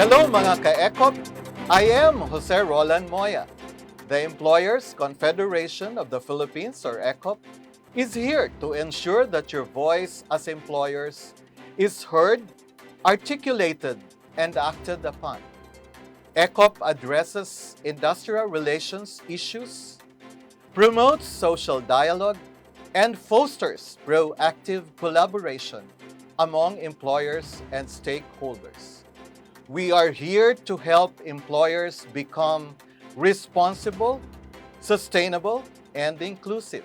Hello mga Ka-ECOP! I am Jose Roland Moya. The Employers Confederation of the Philippines, or ECOP, is here to ensure that your voice as employers is heard, articulated, and acted upon. ECOP addresses industrial relations issues, promotes social dialogue, and fosters proactive collaboration among employers and stakeholders. We are here to help employers become responsible, sustainable, and inclusive.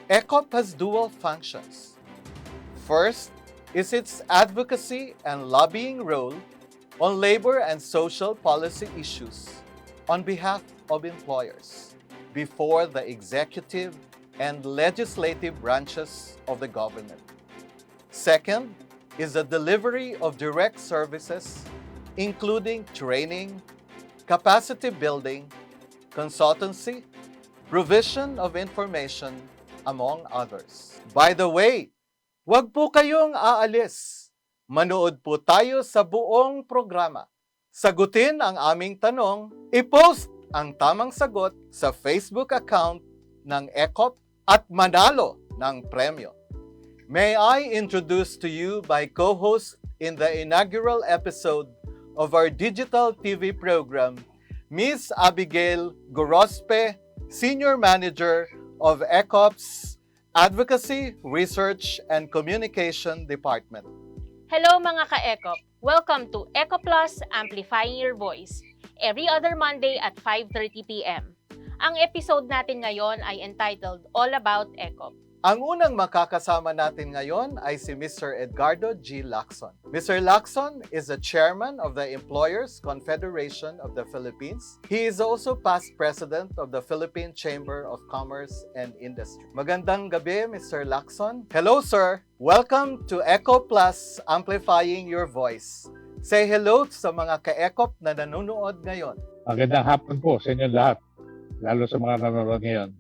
ECOP has dual functions. First is its advocacy and lobbying role on labor and social policy issues on behalf of employers before the executive and legislative branches of the government. Second is the delivery of direct services, including training, capacity building, consultancy, provision of information, among others. By the way, huwag po kayong aalis. Manood po tayo sa buong programa. Sagutin ang aming tanong, i-post ang tamang sagot sa Facebook account ng ECOP at manalo ng premyo. May I introduce to you my co-host in the inaugural episode of our digital TV program, Ms. Abigail Gorospe, Senior Manager of ECOP's Advocacy, Research, and Communication Department. Hello mga ka-ECOP! Welcome to ECOPlus Amplifying Your Voice, every other Monday at 5:30 p.m. Ang episode natin ngayon ay entitled All About ECOP. Ang unang makakasama natin ngayon ay si Mr. Edgardo G. Lacson. Mr. Lacson is the chairman of the Employers Confederation of the Philippines. He is also past president of the Philippine Chamber of Commerce and Industry. Magandang gabi, Mr. Lacson. Hello, sir. Welcome to ECOPlus Amplifying Your Voice. Say hello sa mga ka-ECOP na nanonood ngayon. Magandang hapon po sa inyo lahat, lalo sa mga nanonood ngayon.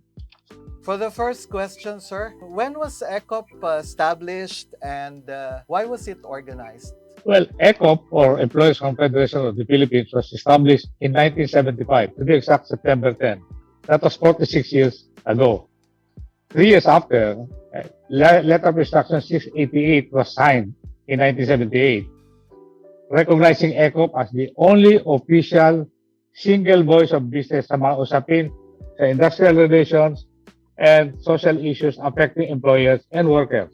For the first question, sir, when was ECOP established and why was it organized? Well, ECOP, or Employers Confederation of the Philippines, was established in 1975, to be exact, September 10. That was 46 years ago. 3 years after, Letter of Instruction 688 was signed in 1978, recognizing ECOP as the only official single voice of business sa mga usapin sa industrial relations and social issues affecting employers and workers.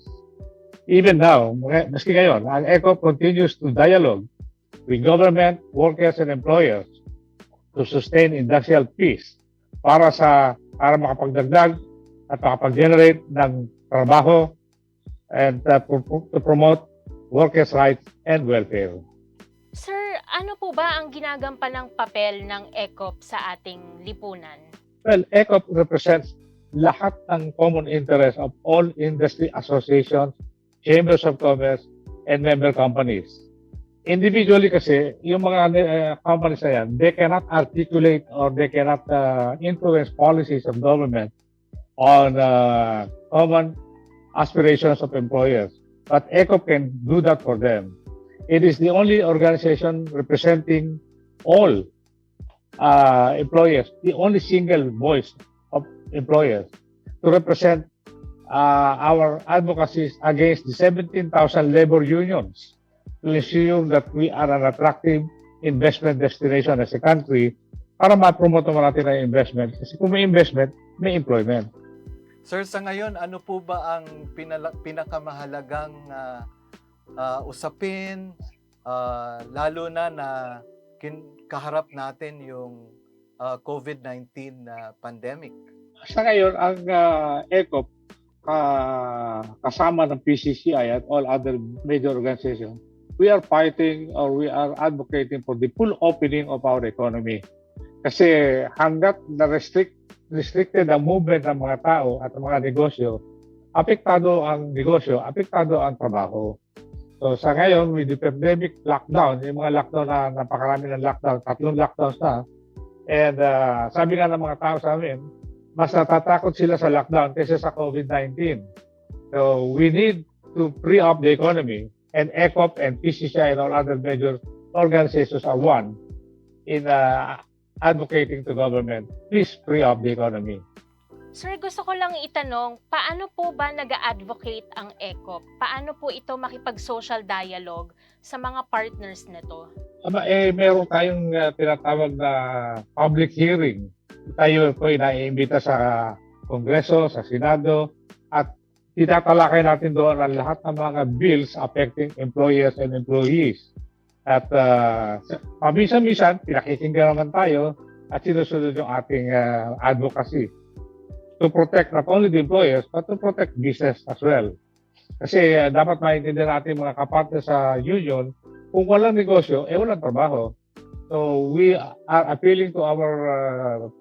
Even now, maski ngayon, ang ECOP continues to dialogue with government, workers, and employers to sustain industrial peace para makapagdagdag at makapag-generate ng trabaho and to promote workers' rights and welfare. Sir, ano po ba ang ginagampanang papel ng ECOP sa ating lipunan? Well, ECOP represents lahat ng common interest of all industry associations, chambers of commerce, and member companies. Individually kasi, yung mga companies na yan, they cannot articulate or they cannot influence policies of government on common aspirations of employers. But ECOP can do that for them. It is the only organization representing all employers, the only single voice of employers to represent our advocacies against the 17,000 labor unions to ensure that we are an attractive investment destination as a country para ma-promote natin ang investment. Kasi kung may investment, may employment. Sir, sa ngayon, ano po ba ang pinakamahalagang usapin, lalo na kaharap natin yung COVID-19 pandemic? Sa ngayon, ang ECOP, kasama ng PCCI at all other major organizations, we are fighting or we are advocating for the full opening of our economy. Kasi hanggat restricted ang movement ng mga tao at mga negosyo, apektado ang negosyo, apektado ang trabaho. So sa ngayon, with the pandemic lockdown, yung mga lockdown na napakarami ng lockdown, 3 lockdowns na, and sabi nga ng mga tao sa amin, mas natatakot sila sa lockdown kaysa sa COVID-19. So we need to free up the economy, and ECOP and PCCI and all other major organizations are one in advocating to government, please free up the economy. Sir, gusto ko lang itanong, paano po ba nag-a-advocate ang ECOP? Paano po ito makipag-social dialogue sa mga partners nito? Meron tayong tinatawag na public hearing. Tayo po naiimbita sa Kongreso, sa Senado, at tinatalakay natin doon ang lahat ng mga bills affecting employers and employees. At paminsan-minsan, pinakikinggan naman tayo at sinusunod yung ating advocacy to protect not only the employers but to protect business as well. Kasi dapat maintindihan natin mga kapartner sa union, kung walang negosyo, walang trabaho. So we are appealing to our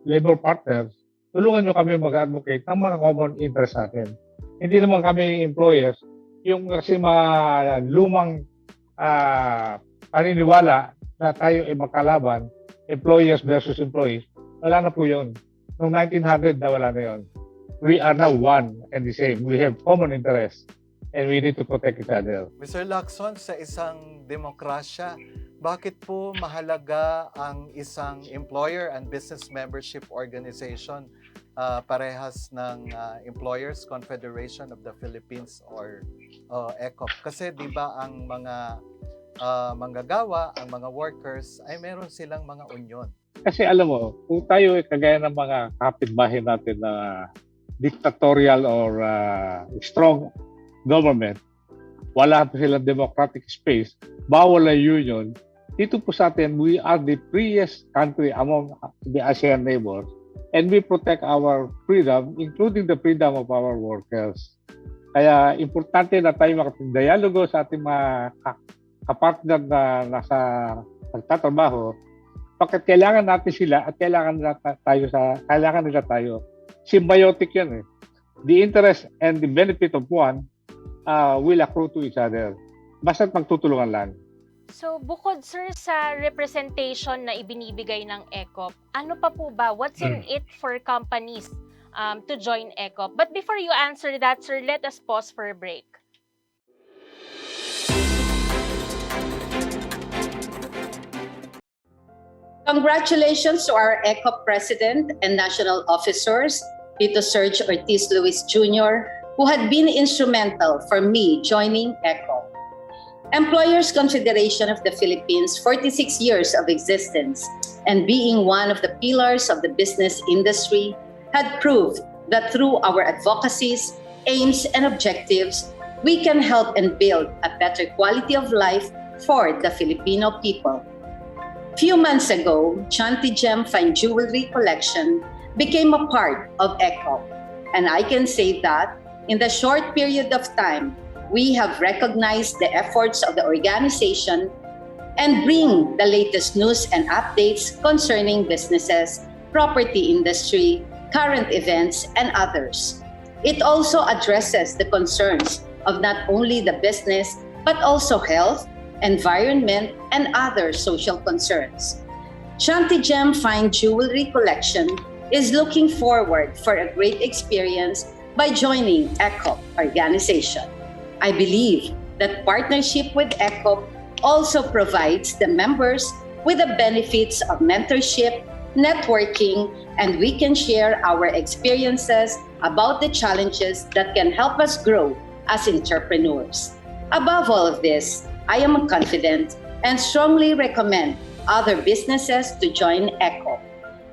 labor partners, tulungan nyo kami mag-advocate ng mga common interest natin. Hindi naman kami employers, yung kasi mga lumang paniniwala na tayo ay magkalaban, employers versus employees, wala na po yun. Noong 1900 na wala na yun. We are now one and the same. We have common interest and we need to protect each other. Mr. Lacson, sa isang demokrasya, bakit po mahalaga ang isang employer and business membership organization parehas ng Employers Confederation of the Philippines or ECOP? Kasi di ba ang mga manggagawa, ang mga workers ay meron silang mga union. Kasi alam mo, kung tayo ay kagaya ng mga kapitbahay natin na dictatorial or strong government, wala pa silang democratic space, bawal na union, dito po sa atin, we are the freest country among the ASEAN neighbors and we protect our freedom, including the freedom of our workers. Kaya importante na tayo makapag-dialogo sa ating mga kapartner na nasa pagtatrabaho, bakit kailangan natin sila at kailangan nila tayo. Symbiotic yan eh. The interest and the benefit of one will accrue to each other. Basta't magtutulungan lang. So, bukod sir sa representation na ibinibigay ng ECOP, ano pa po ba? What's in it for companies to join ECOP? But before you answer that, sir, let us pause for a break. Congratulations to our ECOP President and National Officers, Tito Sergio Ortiz-Luis Jr., who had been instrumental for me joining ECOP. Employers Confederation of the Philippines, 46 years of existence, and being one of the pillars of the business industry, had proved that through our advocacies, aims, and objectives, we can help and build a better quality of life for the Filipino people. Few months ago, Chanti Gem Fine Jewelry Collection became a part of ECOP, and I can say that in the short period of time, we have recognized the efforts of the organization and bring the latest news and updates concerning businesses, property industry, current events, and others. It also addresses the concerns of not only the business, but also health, environment, and other social concerns. Chanti Gem Fine Jewelry Collection is looking forward for a great experience by joining ECOP organization. I believe that partnership with ECOP also provides the members with the benefits of mentorship, networking, and we can share our experiences about the challenges that can help us grow as entrepreneurs. Above all of this, I am confident and strongly recommend other businesses to join ECOP.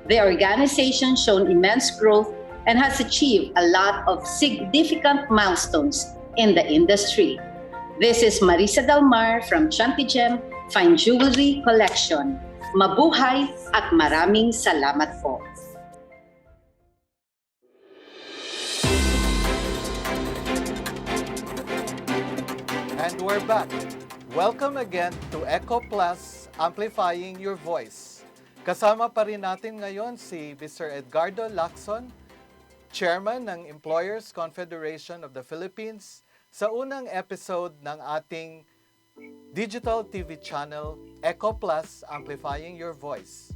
The organization shown immense growth and has achieved a lot of significant milestones in the industry. This is Marisa Dalmar from Chanti Gem Fine Jewelry Collection. Mabuhay at maraming salamat po. And we're back. Welcome again to ECOPlus, Amplifying Your Voice. Kasama pa rin natin ngayon si Mr. Edgardo Lacson, Chairman ng Employers Confederation of the Philippines, sa unang episode ng ating digital TV channel, ECOPlus, Amplifying Your Voice.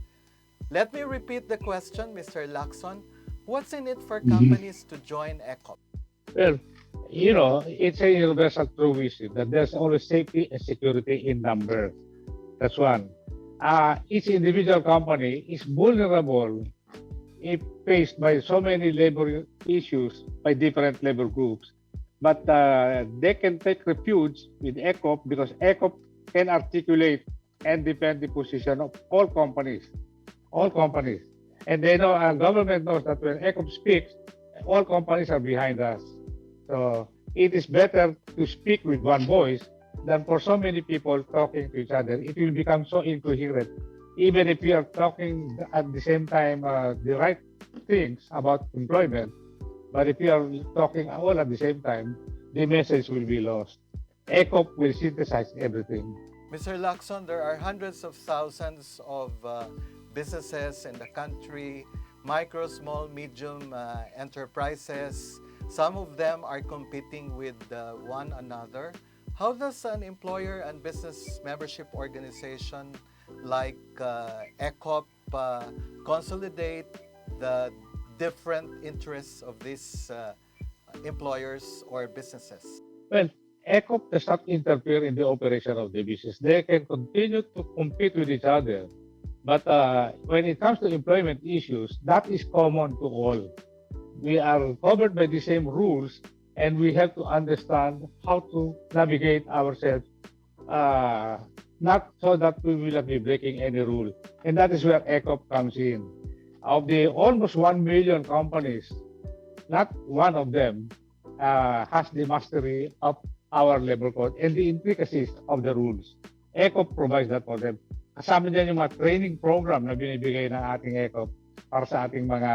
Let me repeat the question, Mr. Lacson. What's in it for companies to join ECOP? Well, you know, it's a universal truism that there's always safety and security in numbers. That's one. Each individual company is vulnerable if faced by so many labor issues by different labor groups. But they can take refuge with ECOP because ECOP can articulate and defend the position of all companies. All companies. And they know, our government knows that when ECOP speaks, all companies are behind us. So it is better to speak with one voice than for so many people talking to each other. It will become so incoherent. Even if we are talking at the same time the right things about employment, but if we are talking all at the same time, the message will be lost. ECOP will synthesize everything. Mr. Lacson, there are hundreds of thousands of businesses in the country, micro, small, medium enterprises. Some of them are competing with one another. How does an employer and business membership organization like ECOP consolidate the different interests of these employers or businesses? Well, ECOP does not interfere in the operation of the business. They can continue to compete with each other. But when it comes to employment issues, that is common to all. We are covered by the same rules, and we have to understand how to navigate ourselves, not so that we will not be breaking any rule. And that is where ECOP comes in. Of the almost 1 million companies, not one of them has the mastery of our labor code and the intricacies of the rules. ECOP provides that for them. Kasama dyan yung mga training program na binibigay ng ating ECOP para sa ating mga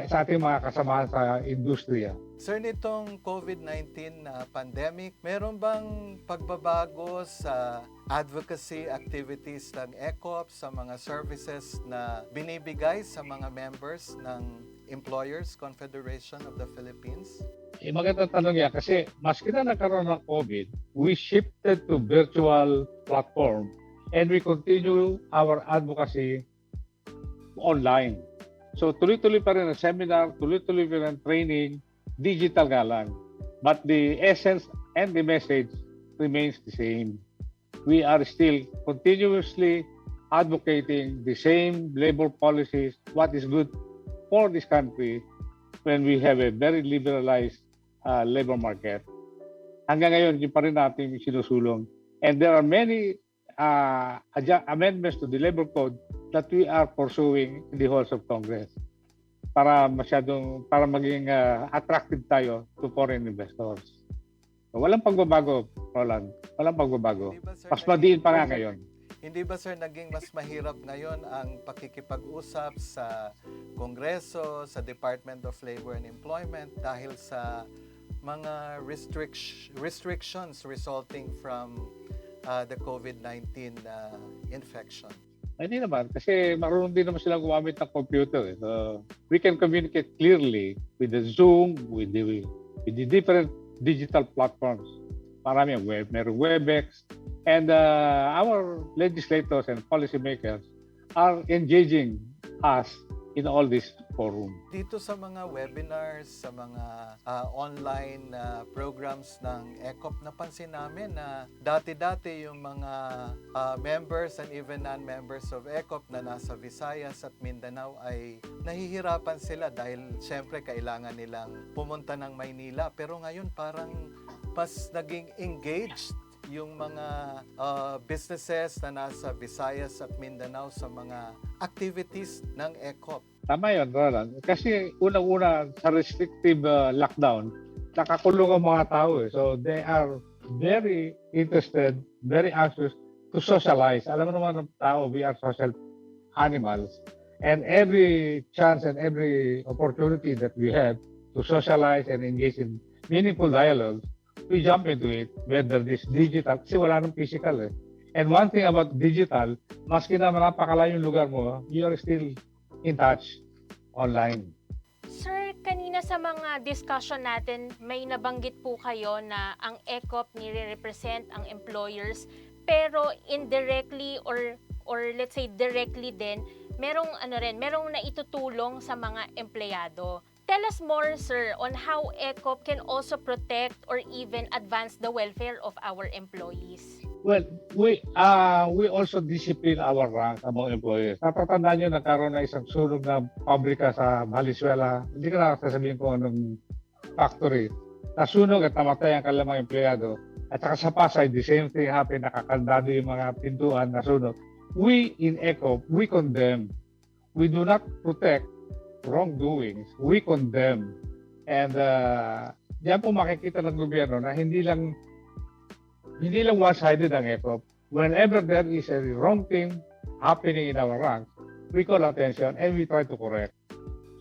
sa ating mga kasamahan sa industriya. Sir, nitong COVID-19 pandemic, meron bang pagbabago sa advocacy activities ng ECOP, sa mga services na binibigay sa mga members ng Employers Confederation of the Philippines? Magandang tanong yan kasi maski na nagkaroon ng COVID, we shifted to virtual platform and we continue our advocacy online. So tuloy-tuloy pa rin ang seminar, tuloy-tuloy pa rin ang training, digital nga lang. But the essence and the message remains the same. We are still continuously advocating the same labor policies, what is good for this country when we have a very liberalized labor market. Hanggang ngayon, yun pa rin natin sinusulong. And there are many amendments to the labor code that we are pursuing in the halls of Congress para maging attractive tayo to foreign investors. So, walang pagbabago, Roland. Walang pagbabago. Mas madiin pa nga ngayon. Hindi ba, sir, naging mas mahirap ngayon ang pakikipag-usap sa Kongreso, sa Department of Labor and Employment dahil sa mga restrictions resulting from the COVID-19 infection? Hindi naman, kasi marunong din naman sila gumamit ng computer. So, we can communicate clearly with the Zoom, with the different digital platforms. Marami ang merong Webex, and our legislators and policymakers are engaging us in all these forums. Dito sa mga webinars, sa mga online programs ng ECOP, napansin namin na dati-dati yung mga members and even non-members of ECOP na nasa Visayas at Mindanao ay nahihirapan sila dahil syempre kailangan nilang pumunta ng Maynila. Pero ngayon parang mas naging engaged yung mga businesses na nasa Visayas at Mindanao sa mga activities ng ECOP. Tama yun, Roland. Kasi unang-una sa restrictive lockdown, nakakulong ang mga tao. So they are very interested, very anxious to socialize. Alam mo naman ng tao, we are social animals. And every chance and every opportunity that we have to socialize and engage in meaningful dialogue, we jump into it, whether this digital, kasi wala nang physical eh. And one thing about digital, maski na napakalayo yung lugar mo, you are still in touch online. Sir, kanina sa mga discussion natin, may nabanggit po kayo na ang ECOP nire-represent ang employers, pero indirectly or let's say directly din, merong naitutulong sa mga empleyado. Tell us more, sir, on how ECOP can also protect or even advance the welfare of our employees. Well, we also discipline our rank among employees. Natatandaan nyo, nagkaroon na isang sunog na pabrika sa Valenzuela. Hindi ko na sasabihin kung anong factory. Nasunog at namatay ang kanilang mga empleyado. At saka sa Pasay, the same thing happened. Nakakaldado yung mga pintuan, nasunog. We in ECOP, we condemn. We do not protect wrongdoings. We condemn. And diyan po makikita ng gobyerno na hindi lang one-sided ang ECOP. Whenever there is a wrong thing happening in our ranks, we call attention and we try to correct.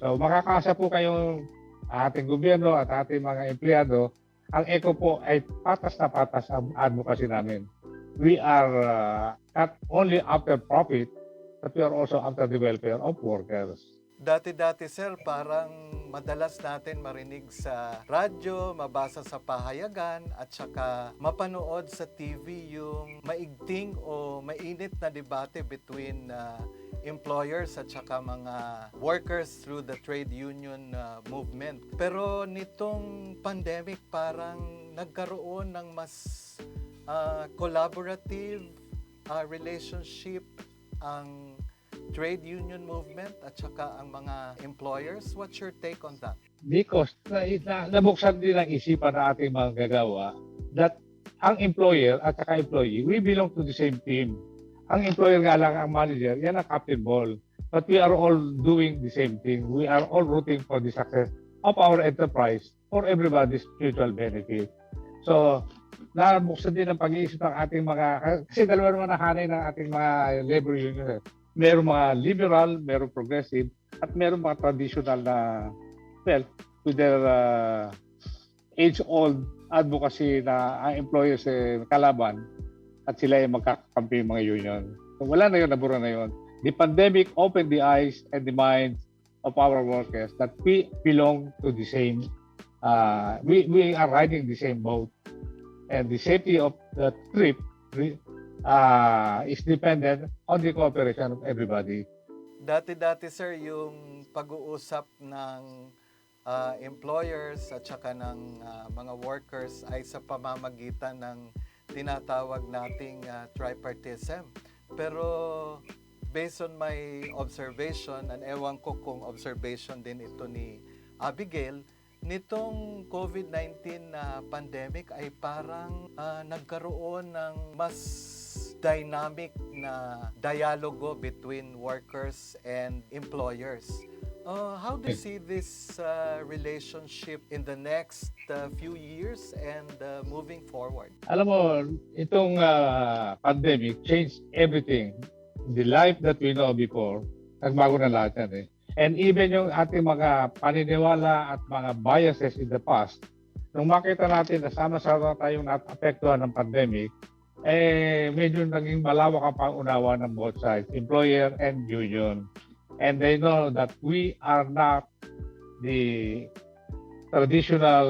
So makakasa po kayong ating gobyerno at ating mga empleyado, ang ECOP po ay patas na patas ang advocacy namin. We are not only after profit, but we are also after the welfare of workers. Dati-dati, sir, parang madalas natin marinig sa radyo, mabasa sa pahayagan, at saka mapanood sa TV yung maigting o mainit na debate between employers at saka mga workers through the trade union movement. Pero nitong pandemic, parang nagkaroon ng mas collaborative relationship ang trade union movement at saka ang mga employers. What's your take on that? Because nabuksan din ang isipan ng ating mga gagawa that ang employer at saka employee, we belong to the same team. Ang employer nga lang ang manager, yan ang captain ball. But we are all doing the same thing. We are all rooting for the success of our enterprise for everybody's mutual benefit. So, nabuksan din ang pag-iisip ng ating mga, kasi dalawa naman ang hanay ng ating mga labor unions. Merong mga liberal, merong progressive, at merong mga traditional na, well, with their age-old advocacy na ang employers kalaban at sila ay magkakampi mga union. So, wala na yun, nabura na yun. The pandemic opened the eyes and the minds of our workers that we belong to the same, we are riding the same boat. And the safety of the trip is dependent on the cooperation of everybody. Dati-dati, sir, yung pag-uusap ng employers at saka ng mga workers ay sa pamamagitan ng tinatawag nating tripartism. Pero based on my observation, and ewan ko kung observation din ito ni Abigail, nitong COVID-19 na pandemic ay parang nagkaroon ng mas dynamic na dialogo between workers and employers. How do you see this relationship in the next few years and moving forward? Alam mo, itong pandemic changed everything. The life that we know before, nagbago na lahat yan eh. And even yung ating mga paniniwala at mga biases in the past, nung makita natin na sama-sama tayong naapektuhan ng pandemic, medyo naging malawak ang pangunawa ng both sides, employer and union. And they know that we are not the traditional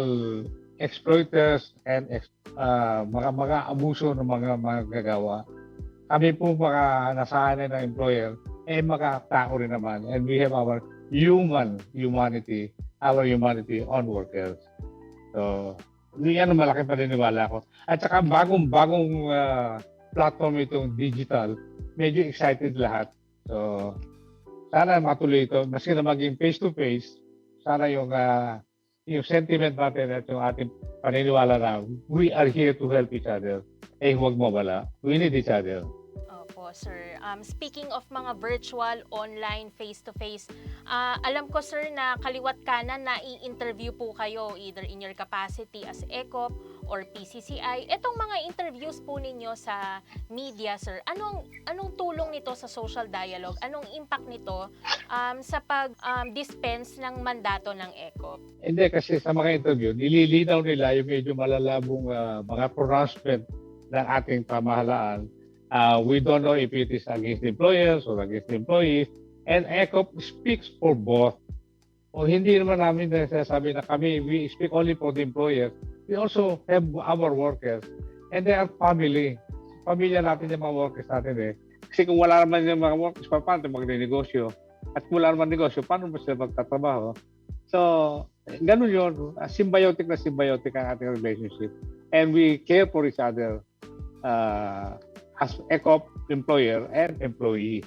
exploiters and mga abuso ng mga gagawa. Kami po mga nasanay ng employer, mga tao rin naman. And we have our humanity on workers. So, yan ang malaking paniniwala ko. At saka bagong platform itong digital, medyo excited lahat. So, sana matuloy ito. Maski na maging face-to-face, sana yung sentiment natin at yung ating paniniwala na we are here to help each other. Huwag mawala. We need each other. Opo, sir. Speaking of mga virtual, online, face-to-face, alam ko, sir, na kaliwat kanan na i-interview po kayo either in your capacity as ECOP or PCCI. Etong mga interviews po ninyo sa media, sir, anong tulong nito sa social dialogue? Anong impact nito sa pag-dispense ng mandato ng ECOP? Hindi, kasi sa mga interview, nililinaw nila yung medyo malalabong mga pronouncement ng ating pamahalaan. We don't know if it is against employers or against employees. And ECOP speaks for both. O hindi naman namin nasasabi na kami, we speak only for the employers. We also have our workers. And they are family. Pamilya natin yung mga workers natin eh. Kasi kung wala naman yung mga workers, paano magre-negosyo? At kung wala naman negosyo, paano ba sila magtatrabaho? So, ganun yun. Symbiotic na symbiotic ang ating relationship. And we care for each other. as ECOP employer and employee.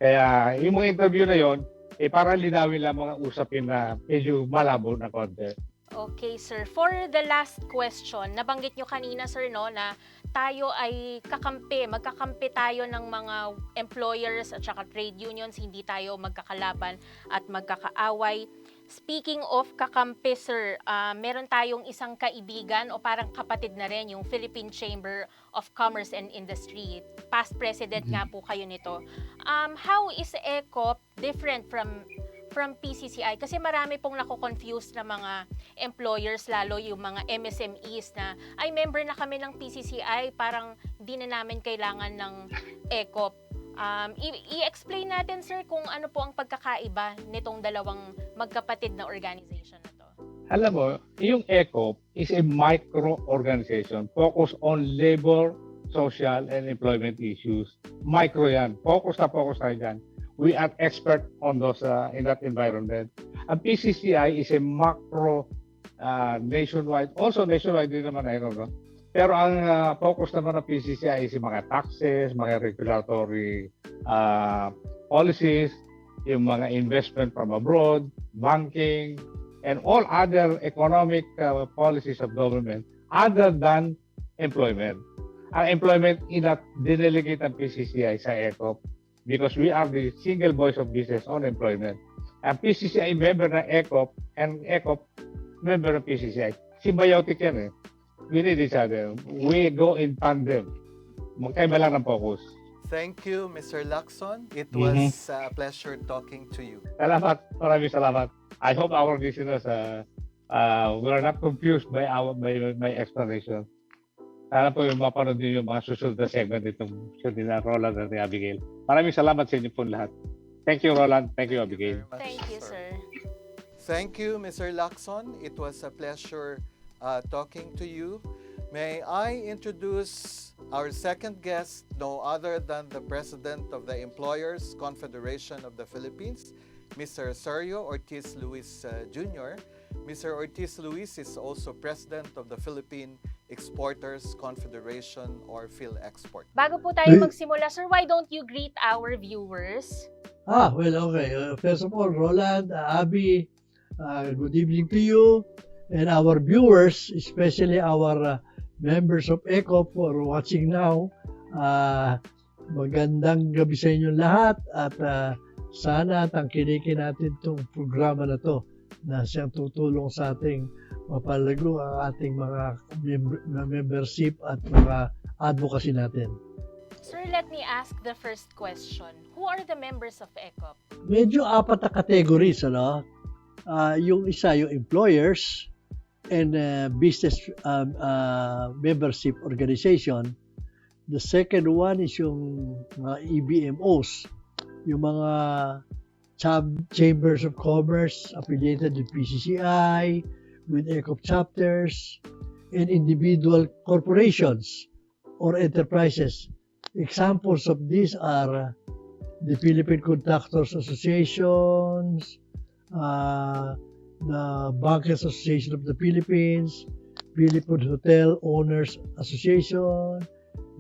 Kaya yung mga interview na yon, para linawin lang mga usapin na medyo malabo na konti. Okay, sir. For the last question, nabanggit nyo kanina, sir, no, na tayo ay magkakampi tayo ng mga employers at saka trade unions, hindi tayo magkakalaban at magkakaaway. Speaking of kakampi, sir, meron tayong isang kaibigan o parang kapatid na rin, yung Philippine Chamber of Commerce and Industry. Past president nga po kayo nito. How is ECOP different from PCCI? Kasi marami pong nako-confuse na mga employers, lalo yung mga MSMEs na, ay member na kami ng PCCI, parang di na namin kailangan ng ECOP. I-explain natin, sir, kung ano po ang pagkakaiba nitong dalawang magkapatid na organization na to. Alam mo, yung ECOP is a micro-organization focused on labor, social, and employment issues. Micro yan. Focus tayo dyan. We are expert on those in that environment. Ang PCCI is a macro nationwide. Also nationwide din naman, no? Pero ang focus naman ng PCCI is yung mga taxes, mga regulatory policies, yung mga investment from abroad, banking, and all other economic policies of government other than employment. Ang employment, dinelegate ang PCCI sa ECOP. Because we are the single voice of business on employment. Ang PCCI member ng ECOP and ECOP member ng PCCI. Symbiotic yan eh. We need each other. We go in tandem. Magkaiba lang ng focus. Thank you, Mr. Lacson. It was a pleasure talking to you. Salamat. Maraming salamat. I hope our listeners were not confused by my explanation. Sana po yung mapanood din yung mga susunod na segment itong na Roland at Abigail. Maraming salamat sa inyo po lahat. Thank you, Roland. Thank you, Abigail. Thank you, sir. Thank you, Mr. Lacson. It was a pleasure talking to you. May I introduce our second guest, no other than the President of the Employers Confederation of the Philippines, Mr. Sergio Ortiz-Luis Jr. Mr. Ortiz-Luis is also President of the Philippine Exporters Confederation or PhilExport. Bago po tayo magsimula, sir, why don't you greet our viewers? Well, okay. First of all, Roland, Abby, good evening to you and our viewers, especially our members of ECOP who are watching now. Magandang gabi sa inyo lahat at sana tangkilikin natin itong programa na to na siyang tutulong sa ating mapalago ang ating mga membership at mga advocacy natin. Sir, let me ask the first question. Who are the members of ECOP? Medyo apat na categories, ano? Yung isa, yung employers and business membership organization. The second one is yung mga EBMOs, yung mga chambers of commerce affiliated with PCCI, with ECOP chapters, and individual corporations or enterprises. Examples of these are the Philippine Contractors Associations, the Bankers Association of the Philippines, Philippine Hotel Owners Association,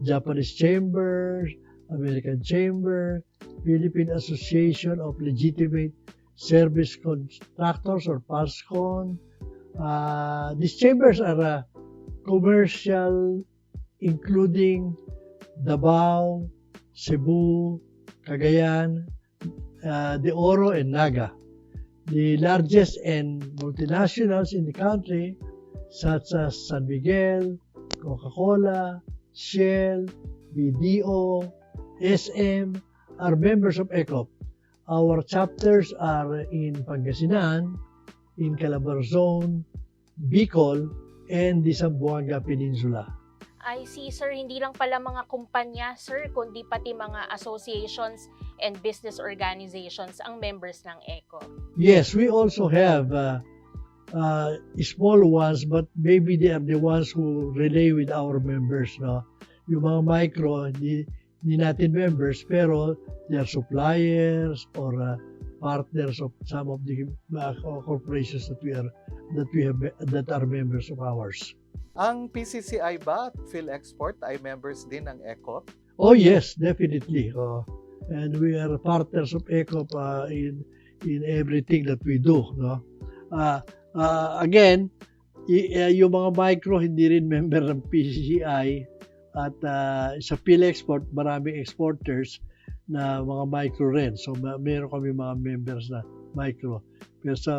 Japanese Chambers, American Chamber, Philippine Association of Legitimate Service Contractors or PASCON. These chambers are commercial, including Davao, Cebu, Cagayan, De Oro, and Naga. The largest and multinationals in the country, such as San Miguel, Coca-Cola, Shell, BDO, SM, are members of ECOP. Our chapters are in Pangasinan, in Calabarzon, Bicol, and the Zamboanga Peninsula. I see, sir, hindi lang pala mga kumpanya, sir, kundi pati mga associations and business organizations ang members ng ECOP. Yes, we also have small ones, but maybe they are the ones who relay with our members. No? Yung mga micro, hindi natin members, pero they are suppliers or partners of some of the corporations that are members of ours. Ang PCCI ba at PhilExport ay members din ng ECOP? Oh yes, definitely. And we are partners of ECOP in everything that we do. No? Again, yung mga micro hindi rin member ng PCCI at sa PhilExport maraming exporters na mga micro rin. So meron kami mga members na micro. Pero sa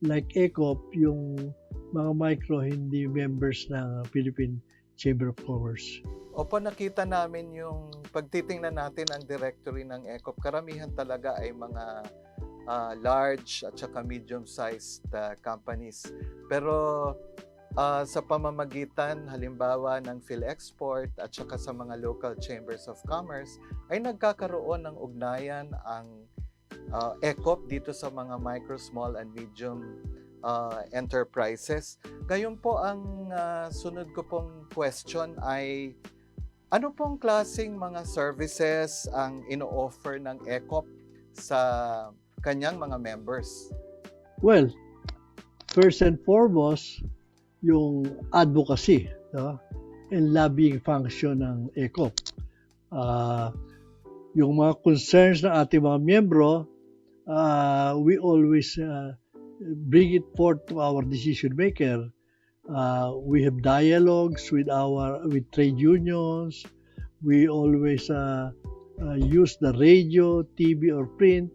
like ECOP, yung mga micro hindi members ng Philippine Chamber of Commerce. Opo, nakita namin yung pagtitingnan natin ang directory ng ECOP, karamihan talaga ay mga large at saka medium-sized companies. Pero sa pamamagitan halimbawa ng PhilExport at saka sa mga local chambers of commerce ay nagkakaroon ng ugnayan ang ECOP dito sa mga micro, small and medium enterprises. Gayon po ang sunod ko pong question ay ano pong klaseng mga services ang ino-offer ng ECOP sa kanyang mga members? Well, first and foremost, yung advocacy, no? And lobbying function ng ECOP. Yung mga concerns ng ating mga miyembro, we always bring it forth to our decision maker. We have dialogues with trade unions. We always use the radio, TV, or print,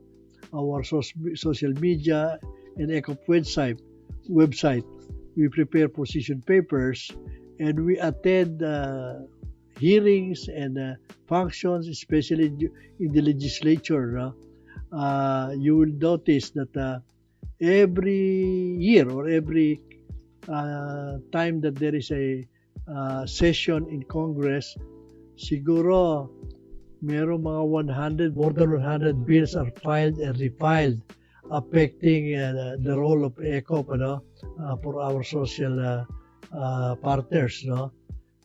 our social media, and ECOP website. We prepare position papers, and we attend hearings and functions, especially in the legislature. You will notice that every year or every time that there is a session in Congress, siguro merong mga more than 100 bills are filed and refiled affecting the role of ECOP for our social partners. No?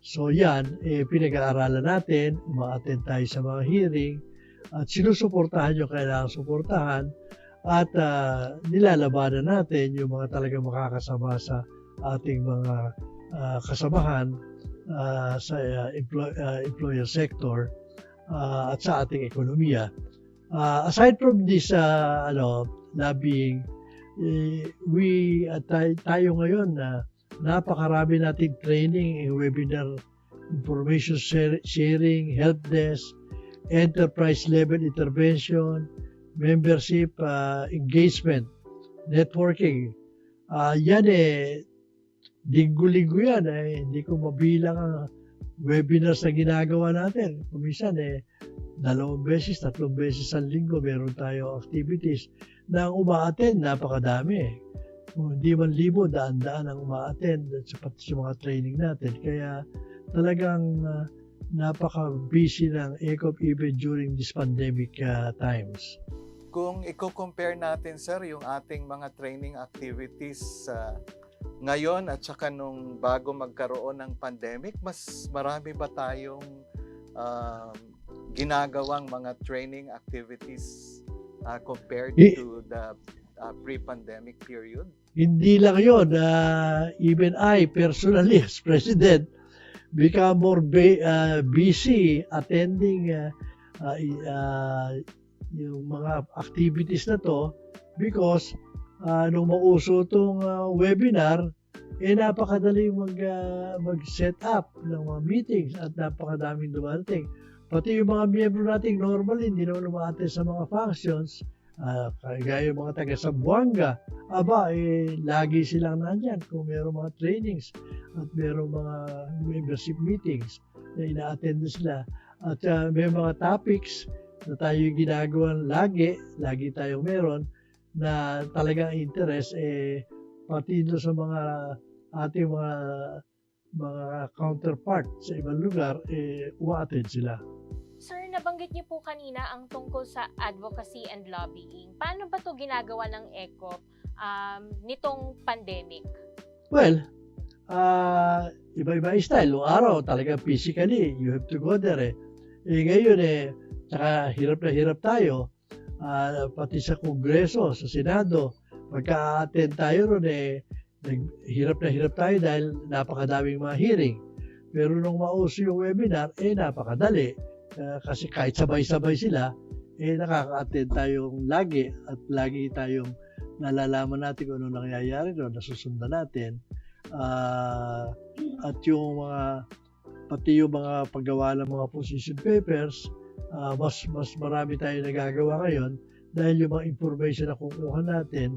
So yan, pinag-aaralan natin, uma-attend tayo sa mga hearing, at sinusuportahan yung kailangan suportahan, at nilalabanan natin yung mga talagang makakasama sa ating mga kasamahan sa employer sector at sa ating ekonomiya. Aside from this lobbying, tayo ngayon napakarami nating training, webinar, information sharing, help desk, enterprise level intervention, membership, engagement, networking. Yan linggo-linggo yan. Hindi ko mabilang ang webinars na ginagawa natin. Kuminsan 2 beses, 3 beses sa linggo meron tayo activities na ang uma-attend, napakadami. Kung hindi man libo, daan-daan ang uma-attend pati sa mga training natin. Kaya talagang napaka-busy ng ECOP even during this pandemic times. Kung i-compare natin, sir, yung ating mga training activities ngayon at saka nung bago magkaroon ng pandemic, mas marami ba tayong ginagawang mga training activities compared to the pre-pandemic period? Hindi lang yun. Even I, personally, as president, become more busy attending yung mga activities na to because nung mauso itong webinar, napakadali mag-set up ng mga meetings at napakadaming dumarating. Pati yung mga miyembro natin normally hindi naman lumate sa mga functions, kaya yung mga taga Sambuanga, lagi silang nandyan kung mayroong mga trainings at mayroong mga membership meetings na ina-attend sila. At may mga topics na tayo ginagawa lagi tayong meron na talagang interest, pati doon sa mga ating mga counterpart sa ibang lugar, uma-attend sila. Sir, nabanggit niyo po kanina ang tungkol sa advocacy and lobbying. Paano ba ito ginagawa ng ECOP nitong pandemic? Well, iba-iba style. Noong araw, talaga physically, you have to go there. Ngayon, tsaka hirap na hirap tayo. Pati sa Kongreso, sa Senado, pagka-attend tayo ron, Hirap na hirap tayo dahil napakadaming mga hearing. Pero nung mauso yung webinar, napakadali. Kasi kahit sabay-sabay sila, nakaka-attend tayong lagi at lagi tayong nalalaman natin kung ano nangyayari doon, nasusundan natin. At yung pati yung mga paggawa ng mga position papers, mas marami tayo nagagawa ngayon dahil yung mga information na kukuha natin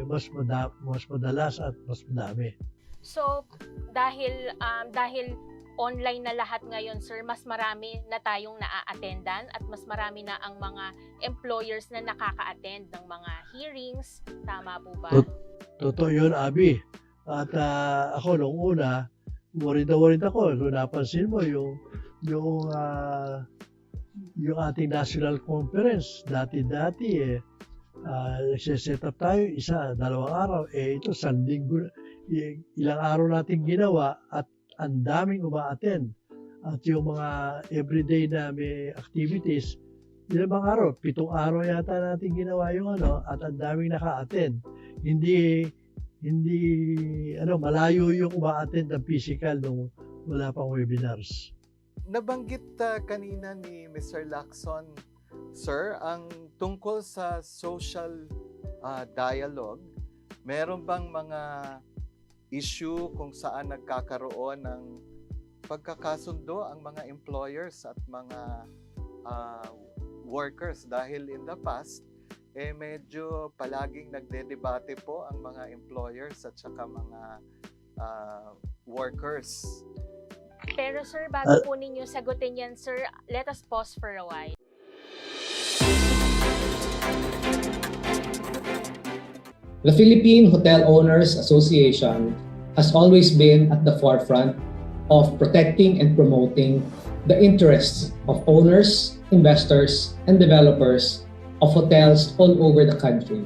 mas madalas at mas madami. So, dahil online na lahat ngayon, sir, mas marami na tayong naa-attendan at mas marami na ang mga employers na nakaka-attend ng mga hearings. Tama po ba? Totoo yun, Abi. At ako nung una, worried ako. Kung napansin mo yung ating national conference, dati nagsiset up tayo, 1-2 araw. Ito, ilang araw natin ginawa at ang daming uma-attend. At yung mga everyday na may activities, ilang araw, 7 araw yata natin ginawa yung at ang daming naka-attend. Hindi malayo yung uma-attend ng physical nung wala pang webinars. Nabanggit kanina ni Mr. Lacson, sir, ang tungkol sa social dialogue, meron bang mga issue kung saan nagkakaroon ng pagkakasundo ang mga employers at mga workers? Dahil in the past, medyo palaging nagdedebate po ang mga employers at saka mga workers. Pero sir, bago po ninyo sagutin yan, sir, let us pause for a while. The Philippine Hotel Owners Association has always been at the forefront of protecting and promoting the interests of owners, investors, and developers of hotels all over the country.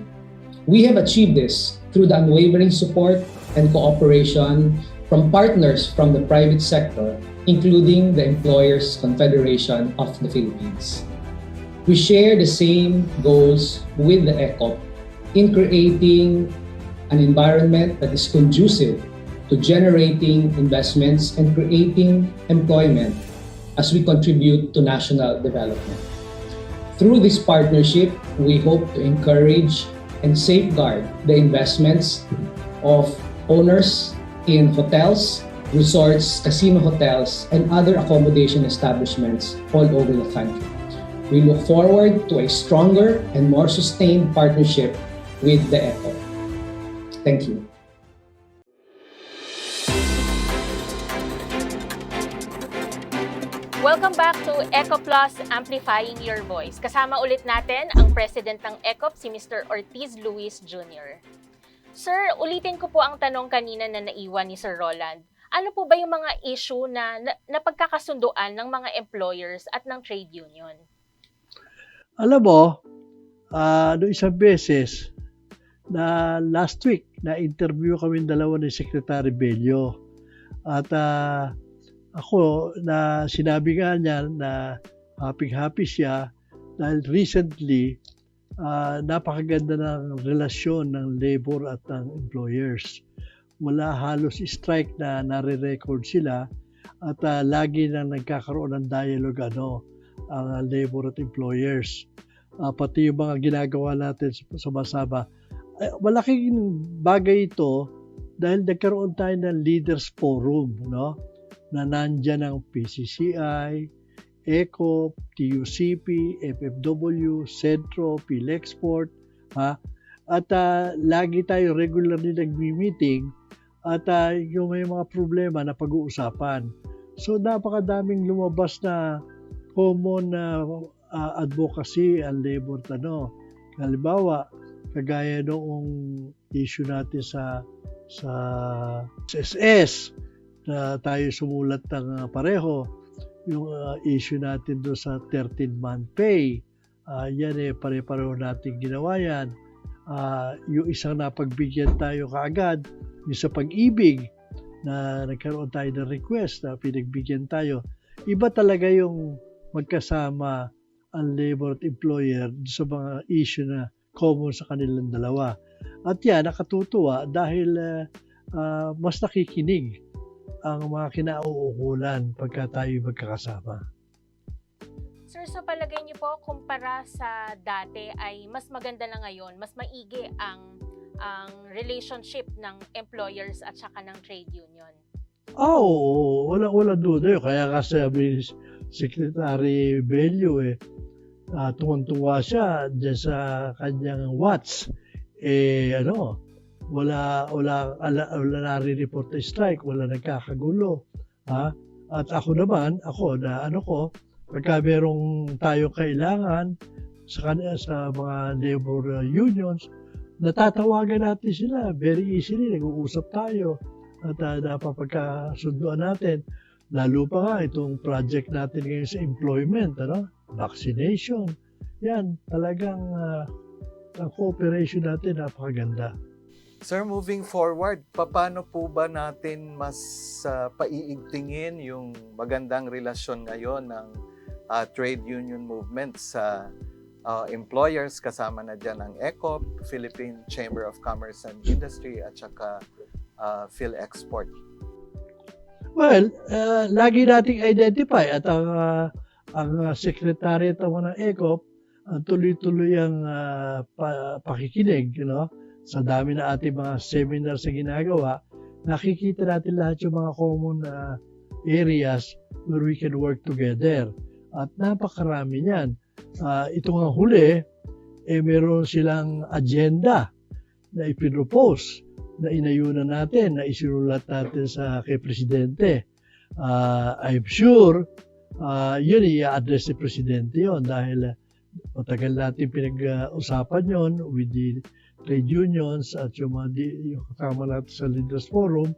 We have achieved this through the unwavering support and cooperation from partners from the private sector, including the Employers Confederation of the Philippines. We share the same goals with the ECOP in creating an environment that is conducive to generating investments and creating employment as we contribute to national development. Through this partnership, we hope to encourage and safeguard the investments of owners in hotels, resorts, casino hotels, and other accommodation establishments all over the country. We look forward to a stronger and more sustained partnership with the ECOP. Thank you. Welcome back to ECOPlus, Amplifying Your Voice. Kasama ulit natin ang President ng ECOP, si Mr. Ortiz-Luis Jr. Sir, ulitin ko po ang tanong kanina na naiwan ni Sir Roland. Ano po ba yung mga issue na napagkakasunduan ng mga employers at ng trade union? Alam mo, noong isang beses, na last week, na-interview kami dalawa ni Secretary Bello. At ako, na sinabi nga niya na happy siya dahil recently, napakaganda ng relasyon ng labor at ng employers. Wala halos strike na nare-record sila at lagi nang nagkakaroon ng dialogue ang labor at employers. Pati yung mga ginagawa natin sama-sama. Malaking bagay ito dahil nagkaroon tayo ng leaders forum, no? Na nandyan ang PCCI, ECOP, TUCP, FFW, Centro, PhilExport, at lagi tayo regularly nagmi-meeting at yung may mga problema na pag-uusapan. So napakadaming lumabas na common advocacy ang labor Halimbawa, kagaya noong issue natin sa SS na tayo sumulat ng pareho, yung issue natin doon sa 13-month pay, yan pare-pareho natin ginawa yan. Yung isang napagbigyan tayo kaagad, yung sa pag-ibig na nagkaroon tayo ng request na pinagbigyan tayo. Iba talaga yung magkasama ang labor at employer sa mga issue na common sa kanilang dalawa. At yan, nakatutuwa dahil mas nakikinig ang mga kinauukulan pagka tayo magkakasama. Sir, sa palagay niyo po, kumpara sa dati ay mas maganda na ngayon, mas maigi ang relationship ng employers at saka ng trade union? Oo, wala duda yun. Kaya nga sabi ni Secretary Bello, tuwang-tuwa siya dyan sa kanyang watch. Wala nare-report na strike, wala nagkakagulo. Ha? At ako naman, pagka merong tayo kailangan sa mga labor unions, natatawagan natin sila very easily, nag-uusap tayo at napapagkasunduan natin. Lalo pa nga itong project natin ngayon sa employment, vaccination. Yan, talagang ang cooperation natin napakaganda. Sir, moving forward, paano po ba natin mas paiigtingin yung magandang relasyon ngayon ng trade union movement sa employers, kasama na dyan ang ECOP, Philippine Chamber of Commerce and Industry, at saka PhilExport? Well, lagi nating identify at ang secretariat ng ECOP ang tuloy-tuloy ang pakikinig, sa dami na ating mga seminars na ginagawa, nakikita natin lahat yung mga common areas where we can work together. At napakarami niyan. Ito nga huli, meron silang agenda na ipinropose, na inayunan natin, na isinulat natin kay Presidente. I'm sure, yun i-address ni Presidente yun dahil matagal natin pinag-usapan yun with the trade unions at yung kasama natin sa Leaders Forum,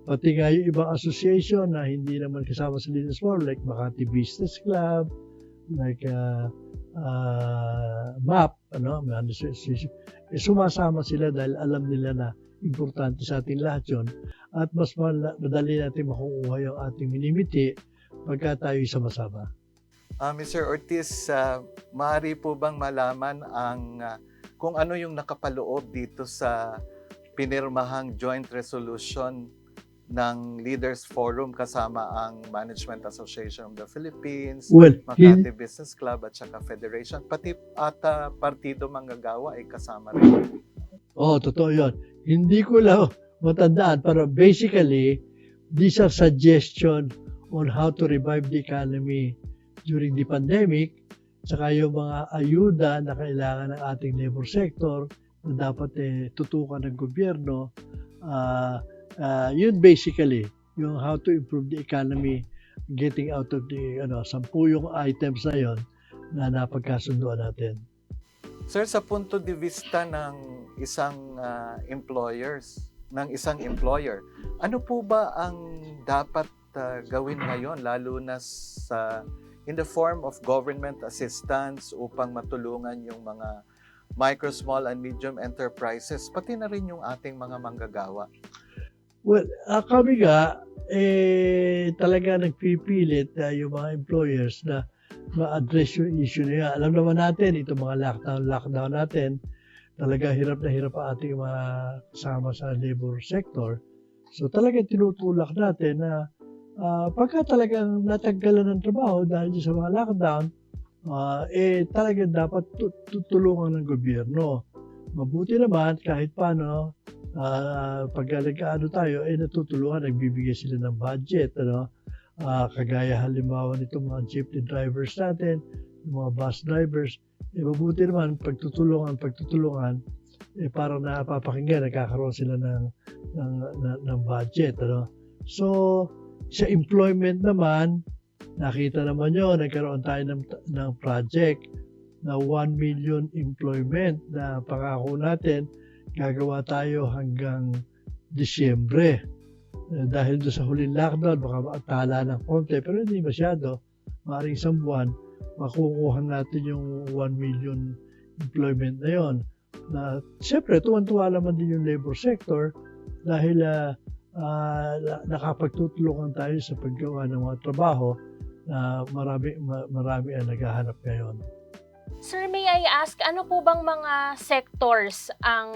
pati nga yung ibang association na hindi naman kasama sa Leaders Forum like Makati Business Club, like MAP, sumasama sila dahil alam nila na importante sa ating lahat yun at mas madali natin makukuha yung ating minimiti pagka tayo sama-sama. Mr. Ortiz, maaari po bang malaman kung ano yung nakapaloob dito sa pinirmahang joint resolution ng Leaders Forum kasama ang Management Association of the Philippines, Makati Business Club at saka Federation, pati ata Partido Manggagawa ay kasama rin? Totoo yun. Hindi ko lang matandaan, pero basically, these are suggestions on how to revive the economy during the pandemic, saka yung mga ayuda na kailangan ng ating labor sector na dapat tutukan ng gobyerno. Yun basically, yung how to improve the economy, getting out of the 10 yung items na yun na napagkasunduan natin. Sir, sa punto de vista ng isang employer, ano po ba ang dapat gawin ngayon, lalo na in the form of government assistance upang matulungan yung mga micro, small, and medium enterprises, pati na rin yung ating mga manggagawa? Well, kami nga, talaga nagpipilit yung mga employers na ma-address yung issue na yan. Alam naman natin, itong mga lockdown natin, talaga hirap na hirap ang ating mga kasama sa labor sector. So talaga tinutulak natin na pagka talagang natanggalan ng trabaho dahil sa mga lockdown, talaga dapat tutulungan ng gobyerno. Mabuti naman kahit paano, pag tayo, natutulungan, nagbibigay sila ng budget, kagaya halimbawa nitong mga jeepney drivers natin, mga bus drivers, mabuti naman pagtutulungan, parang napapakinggan, nagkakaroon sila ng budget. So, sa employment naman, nakita naman yun, nagkaroon tayo ng project na 1 million employment na pangako natin, gagawa tayo hanggang Disyembre. Dahil doon sa huling lockdown, baka maatala ng konti, pero hindi masyado. Maaaring isang buwan, makukuha natin yung 1 million employment na yon. Na, siyempre, tuwan-tuwa naman din yung labor sector dahil nakapagtutulungan tayo sa paggawa ng mga trabaho na marami ang naghahanap ngayon. Sir, may I ask, ano po bang mga sectors ang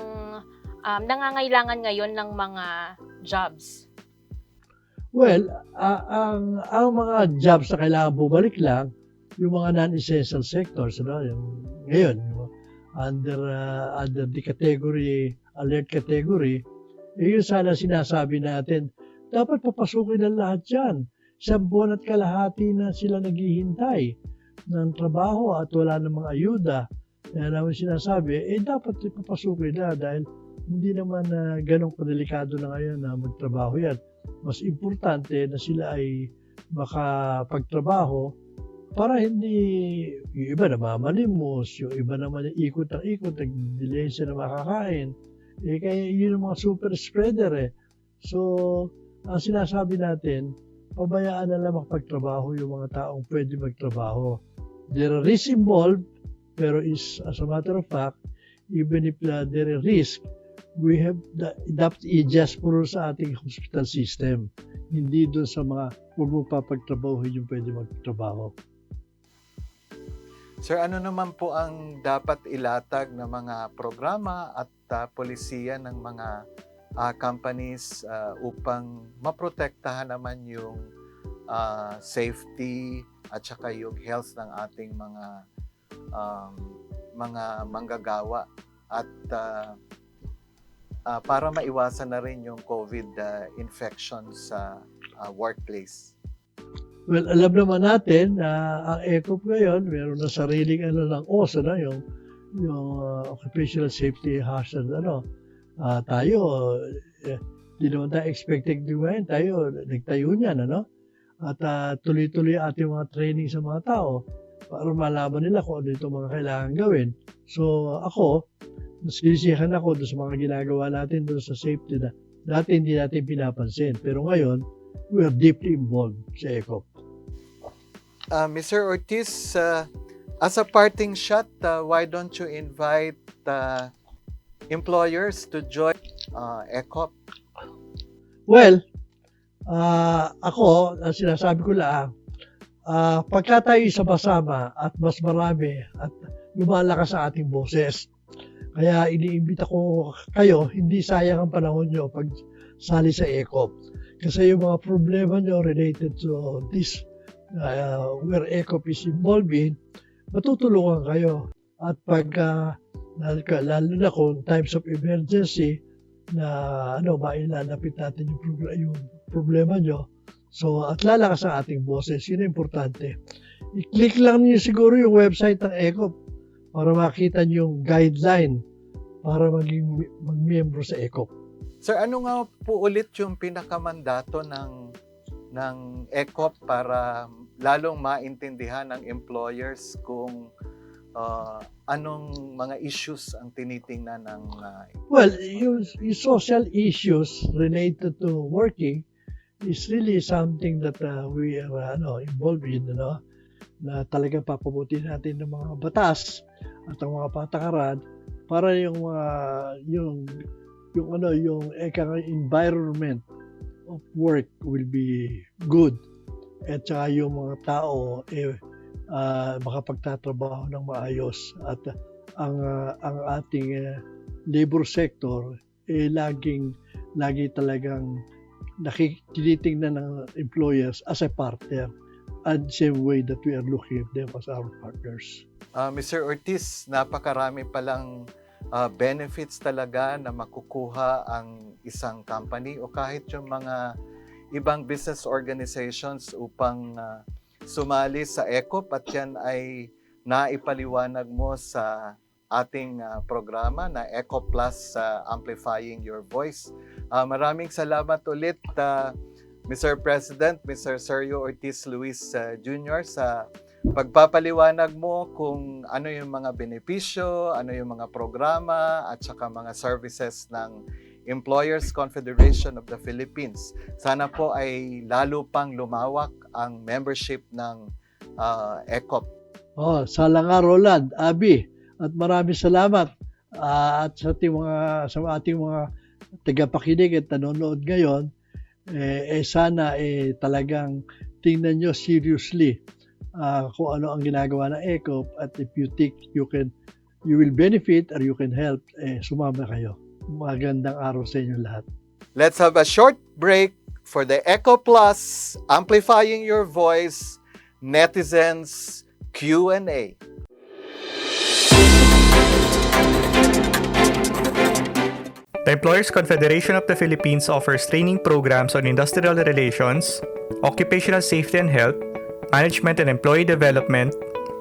nangangailangan ngayon ng mga jobs? Well, ang mga jobs na kailangan bumalik lang, yung mga non-essential sectors, yung ngayon, yung under the category, alert category, yun sana sinasabi natin, dapat papasukin ng lahat yan. 1 buwan at kalahati na sila naghihintay ng trabaho at wala namang ayuda. Kaya naman sinasabi, dapat ipapasukin na dahil hindi naman ganun kadelikado na ngayon na magtrabaho yan. Mas importante na sila ay makapagtrabaho para hindi yung iba namamalimos, yung iba naman ikot ang ikot, nag-delay siya na makakain. Kaya yun ang mga super spreader. So, ang sinasabi natin, pabayaan na lang makapagtrabaho yung mga taong pwede magtrabaho. There are risks involved, pero as a matter of fact, even if there are risks, we have dapat i-adjust puro sa ating hospital system. Hindi doon sa mga huwag mo papagtrabaho yung pwede magtrabaho. Sir, ano naman po ang dapat ilatag na mga programa at polisiya ng mga companies upang maprotektahan naman yung safety at saka yung health ng ating mga manggagawa at para maiwasan na rin yung COVID infection sa workplace? Well, alam naman natin na ang ECOP ngayon, meron na sariling ng OSA na yung Occupational Safety Hazard. Tayo, di naman tayo expected to ngayon, tayo nagtayo niyan, At tuloy-tuloy ating mga training sa mga tao para malaman nila kung ano itong mga kailangan gawin. So ako, nasisiyahan ako doon sa mga ginagawa natin doon sa safety na dati hindi natin pinapansin. Pero ngayon, we are deeply involved sa ECOP. Mr. Ortiz, as a parting shot, why don't you invite employers to join ECOP? Well, ako, sinasabi ko lang, pagka tayo sama-sama at mas marami at lumalakas sa ating boses, kaya iniimbita ko kayo, hindi sayang ang panahon nyo pag sali sa ECOP. Kasi yung mga problema nyo related to this, where ECOP is involved in, matutulungan kayo. At pag, lalo na kung times of emergency, na mailalapit natin yung problema nyo. So, at lalakas ang ating boses, yun ang importante. I-click lang niyo siguro yung website ng ECOP para makita niyo yung guideline para mag-miyembro sa ECOP. Sir, ano nga po ulit yung pinakamandato ng ECOP para lalong maintindihan ng employers kung anong mga issues ang tinitingnan ng Well, yung social issues related to working is really something that we are involved in, na talagang papabuti natin ng mga batas at ang mga patakaran para yung environment of work will be good at saka yung mga tao makapagtatrabaho ng maayos at ang ating labor sector lagi talagang tinitingnan ng employers as a partner and same way that we are looking at them as our partners. Mr. Ortiz, napakarami palang benefits talaga na makukuha ang isang company o kahit yung mga ibang business organizations upang sumali sa ECOP at yan ay naipaliwanag mo sa ating programa na ECOPlus Amplifying Your Voice. Maraming salamat ulit Mr. President, Mr. Sergio Ortiz-Luis Jr. sa pagpapaliwanag mo kung ano yung mga benepisyo, ano yung mga programa at saka mga services ng Employers Confederation of the Philippines. Sana po ay lalo pang lumawak ang membership ng ECOP. Sala nga Roland, Abi, at maraming salamat at sa ating mga tagapakinig at nanonood ngayon, sana talagang tingnan nyo seriously kung ano ang ginagawa ng ECOP, at if you think you will benefit or you can help, sumama kayo. Magandang araw sa inyo lahat. Let's have a short break for the ECOPlus Amplifying Your Voice Netizens Q&A. The Employers Confederation of the Philippines offers training programs on industrial relations, occupational safety and health, management and employee development,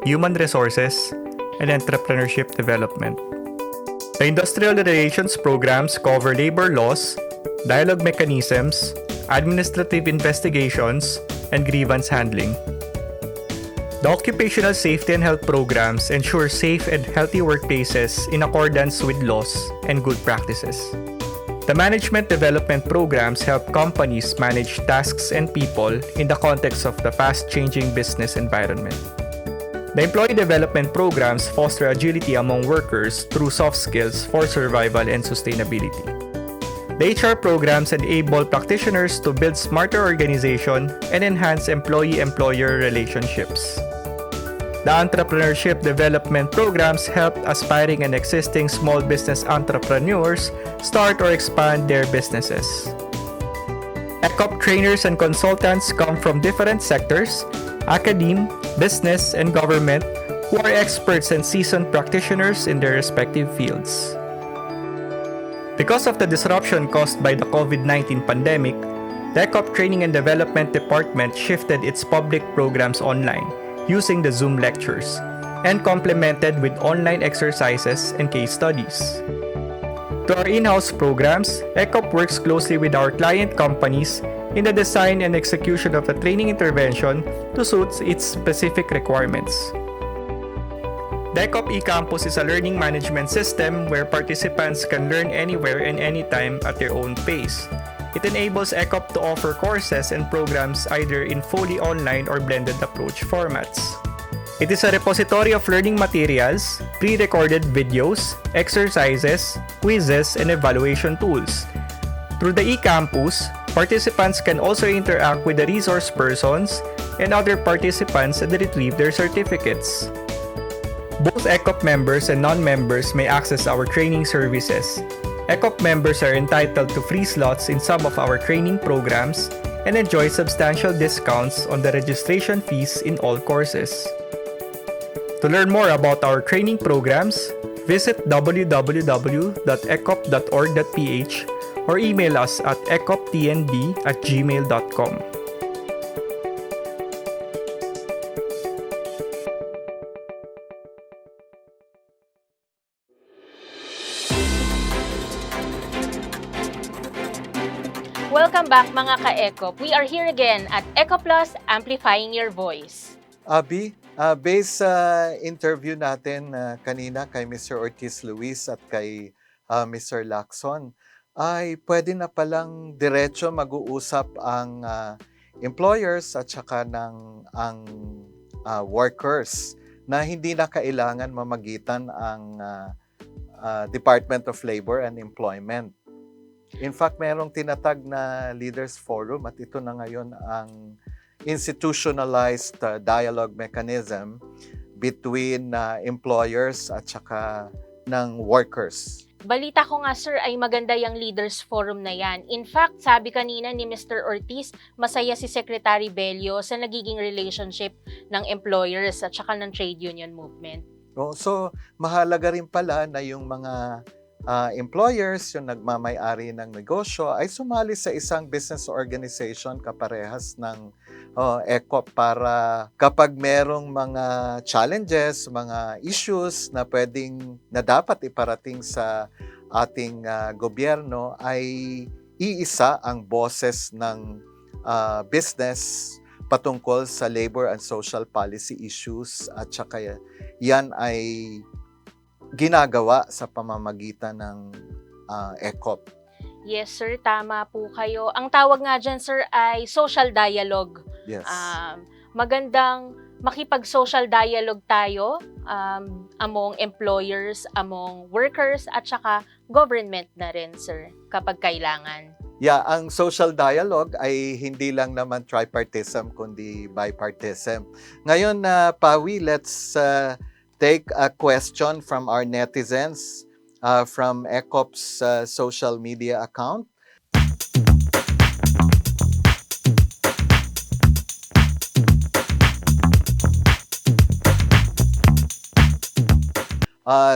human resources, and entrepreneurship development. The industrial relations programs cover labor laws, dialogue mechanisms, administrative investigations, and grievance handling. The occupational safety and health programs ensure safe and healthy workplaces in accordance with laws and good practices. The management development programs help companies manage tasks and people in the context of the fast-changing business environment. The employee development programs foster agility among workers through soft skills for survival and sustainability. The HR programs enable practitioners to build smarter organization and enhance employee-employer relationships. The entrepreneurship development programs help aspiring and existing small business entrepreneurs start or expand their businesses. ECOP trainers and consultants come from different sectors, academe, business, and government, who are experts and seasoned practitioners in their respective fields. Because of the disruption caused by the COVID-19 pandemic, the ECOP Training and Development Department shifted its public programs online using the Zoom lectures and complemented with online exercises and case studies. To our in-house programs, ECOP works closely with our client companies in the design and execution of the training intervention to suit its specific requirements. The ECOP eCampus is a learning management system where participants can learn anywhere and anytime at their own pace. It enables ECOP to offer courses and programs either in fully online or blended approach formats. It is a repository of learning materials, pre-recorded videos, exercises, quizzes, and evaluation tools. Through the eCampus, participants can also interact with the resource persons and other participants and retrieve their certificates. Both ECOP members and non-members may access our training services. ECOP members are entitled to free slots in some of our training programs and enjoy substantial discounts on the registration fees in all courses. To learn more about our training programs, visit www.ecop.org.ph or email us at ecoptnb@gmail.com. Welcome back mga ka-ECOP. We are here again at ECOPlus Amplifying Your Voice. Abi, based sa interview natin kanina kay Mr. Ortiz-Luis at kay Mr. Lacson, ay pwede na palang diretso mag-uusap ang employers at saka ang workers na hindi na kailangan mamagitan ang Department of Labor and Employment. In fact, mayroong tinatag na Leaders Forum at ito na ngayon ang institutionalized dialogue mechanism between employers at saka ng workers. Balita ko nga sir ay maganda yung Leaders Forum na yan. In fact, sabi kanina ni Mr. Ortiz, masaya si Secretary Bello sa nagiging relationship ng employers at saka ng trade union movement. So, mahalaga rin pala na yung mga employers, yung nagmamay-ari ng negosyo, ay sumali sa isang business organization kaparehas ng ECOP para kapag merong mga challenges, mga issues na dapat iparating sa ating gobyerno, ay iisa ang boses ng business patungkol sa labor and social policy issues at saka yan ay ginagawa sa pamamagitan ng ECOP. Yes sir, tama po kayo. Ang tawag nga dyan sir ay social dialogue. Yes. Magandang makipag-social dialogue tayo among employers, among workers, at saka government na rin sir kapag kailangan. Yeah, ang social dialogue ay hindi lang naman tripartism kundi bipartism. Ngayon na Pawi, let's take a question from our netizens from ECOP's social media account.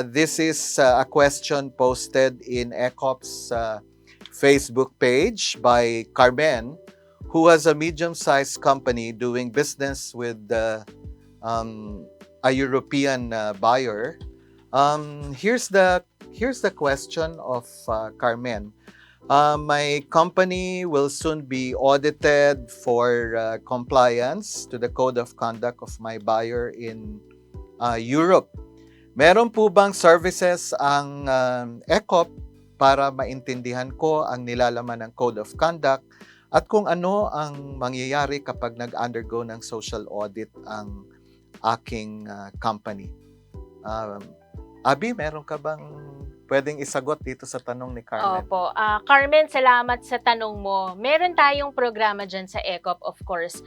This is a question posted in ECOP's Facebook page by Carmen, who has a medium-sized company doing business with a European buyer. Here's the question of Carmen. My company will soon be audited for compliance to the code of conduct of my buyer in Europe. Meron po bang services ang ECOP para maintindihan ko ang nilalaman ng code of conduct at kung ano ang mangyayari kapag nag-undergo ng social audit ang aking company? Abi, meron ka bang pwedeng isagot dito sa tanong ni Carmen? Opo. Carmen, salamat sa tanong mo. Meron tayong programa dyan sa ECOP, of course.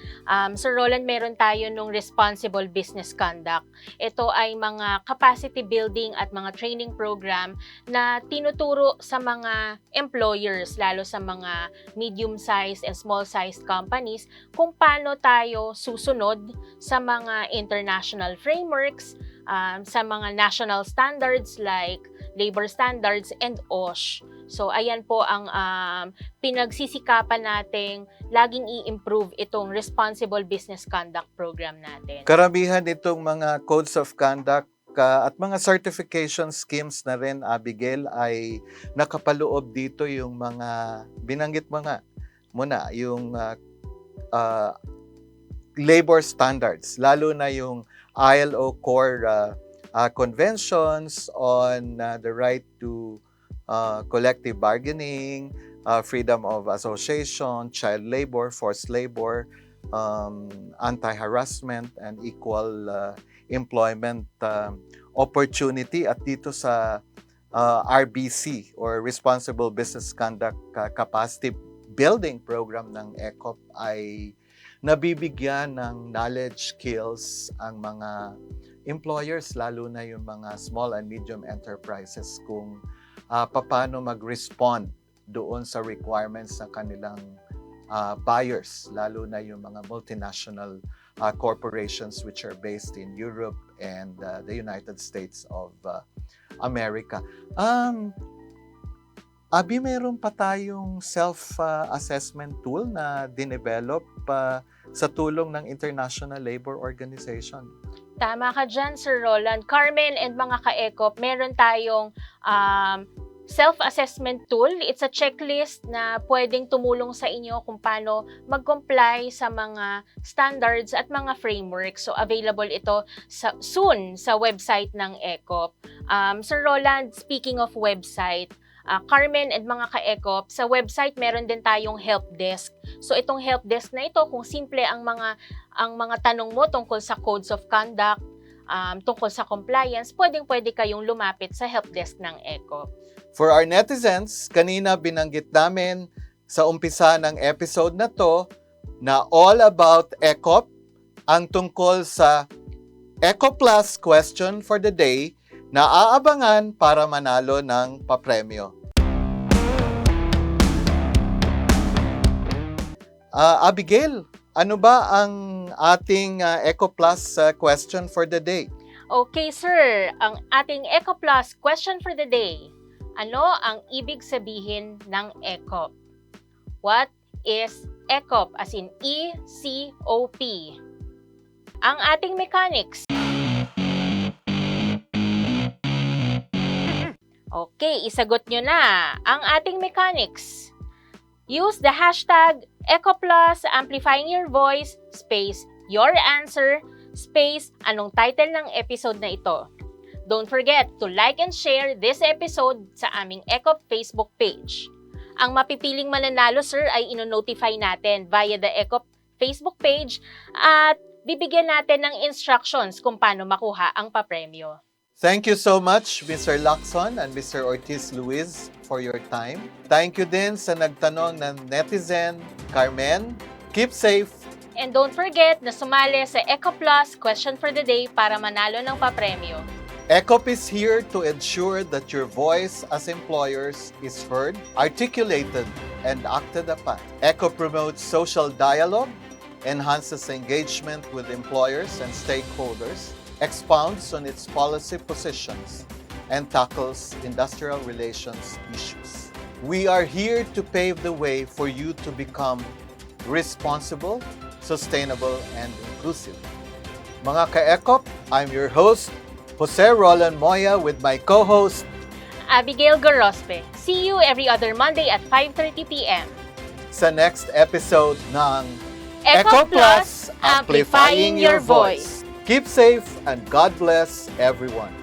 Sir Roland, meron tayo nung Responsible Business Conduct. Ito ay mga capacity building at mga training program na tinuturo sa mga employers, lalo sa mga medium-sized and small-sized companies, kung paano tayo susunod sa mga international frameworks, sa mga national standards like labor standards and OSH. So ayan po ang pinagsisikapan nating laging i-improve itong Responsible Business Conduct program natin. Karamihan itong mga codes of conduct at mga certification schemes na rin, Abigail, ay nakapaloob dito yung mga binanggit mo nga muna, yung labor standards, lalo na yung ILO core conventions on the right to collective bargaining, freedom of association, child labor, forced labor, anti-harassment, and equal employment opportunity. At dito sa RBC or Responsible Business Conduct Capacity Building Program ng ECOP ay nabibigyan ng knowledge, skills ang mga employers, lalo na yung mga small and medium enterprises, kung paano mag-respond doon sa requirements ng kanilang buyers, lalo na yung mga multinational corporations which are based in Europe and the United States of America. Abi, meron pa tayong self-assessment tool na dinevelop sa tulong ng International Labor Organization. Tama ka dyan, Sir Roland. Carmen and mga ka-ECOP, meron tayong self-assessment tool. It's a checklist na pwedeng tumulong sa inyo kung paano mag-comply sa mga standards at mga frameworks. So, available ito soon sa website ng ECOP. Sir Roland, speaking of website, Carmen and mga ka-ECOP, sa website meron din tayong help desk. So itong help desk na ito, kung simple ang mga tanong mo tungkol sa codes of conduct, tungkol sa compliance, pwedeng-pwede kayong lumapit sa help desk ng ECOP. For our netizens, kanina binanggit namin sa umpisa ng episode na to na all about ECOP, ang tungkol sa ECOPlus question for the day na aabangan para manalo ng papremyo. Abigail, ano ba ang ating ECOPlus question for the day? Okay, sir. Ang ating ECOPlus question for the day. Ano ang ibig sabihin ng ECOP? What is ECOP? As in ECOP. Ang ating mechanics. Okay, isagot nyo na. Ang ating mechanics. Use the hashtag ECOPlus, Amplifying Your Voice, space, your answer, space, anong title ng episode na ito. Don't forget to like and share this episode sa aming ECOP Facebook page. Ang mapipiling mananalo, sir, ay ino-notify natin via the ECOP Facebook page at bibigyan natin ng instructions kung paano makuha ang papremyo. Thank you so much, Mr. Lacson and Mr. Ortiz-Luis, for your time. Thank you din sa nagtanong ng netizen, Carmen. Keep safe. And don't forget na sumali sa ECOPlus Question for the Day para manalo ng papremyo. ECOP is here to ensure that your voice as employers is heard, articulated, and acted upon. ECOP promotes social dialogue, enhances engagement with employers and stakeholders, expounds on its policy positions, and tackles industrial relations issues. We are here to pave the way for you to become responsible, sustainable, and inclusive. Mga ka-ECOP, I'm your host, Jose Roland Moya, with my co-host, Abigail Gorospe. See you every other Monday at 5:30 p.m. sa next episode ng ECOPlus, Amplifying Your Voice. Keep safe and God bless everyone.